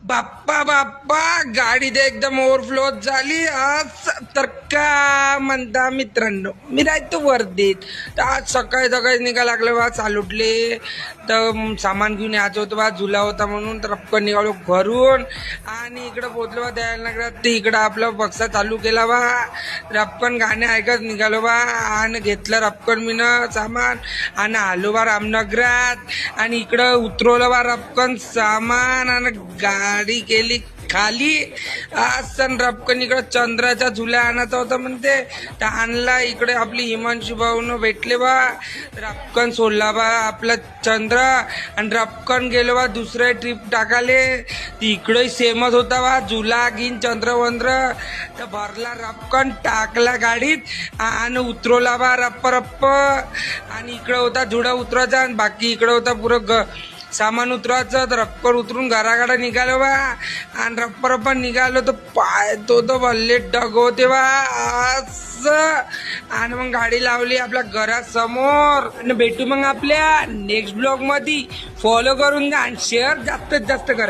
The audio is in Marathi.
बाप्पा बाप्पा गाडी तर एकदम ओव्हरफ्लो झाली आज. तर का म्हणता मित्रांनो, मी राहतो वर्धेत. तर आज सकाळी सकाळी निघा लागलं बा, चालुटले तर सामान घेऊन यायचं होतं बा, झुला होता म्हणून. तर रपकन निघालो घरून आणि इकडं पोहोचलो बा द्यायला नगरात. ते इकडं आपला बक्सा चालू केला बा, रपकन गाणे ऐकत निघालो बा आणि घेतलं रपकन मीनं सामान आणि आलो बा रामनगरात. आणि इकडं उतरवलं बा रपकन सामान आणि गाडी केली खाली. असं रपकन इकडं चंद्राच्या झुल्या आणायचा होता म्हणते, तर आणला. इकडे आपली हिमांशू भाऊन भेटले बा, रपकन सोडला बा आपला चंद्र आणि रपकन गेलो बा दुसरे ट्रिप टाकाले. इकडे सेमच होता बा, झुला घेईन चंद्रवंद्र. तर भरला रपकन, टाकला गाडीत आणि उतरवला बा रप्प रप्प. आणि इकडं होता झुडा उतरायचा आणि बाकी इकडं होता पुरं सामान उतरवायचं. तर रप्पर उतरून घराकडे निघालो बा आणि रप्पर निघालो तर पाय तो भल्ले डग होते बा असं. आणि मग गाडी लावली आपल्या घरासमोर. आणि भेटू मग आपल्या नेक्स्ट ब्लॉग मध्ये. फॉलो करून द्या आणि शेअर जास्तीत जास्त करा.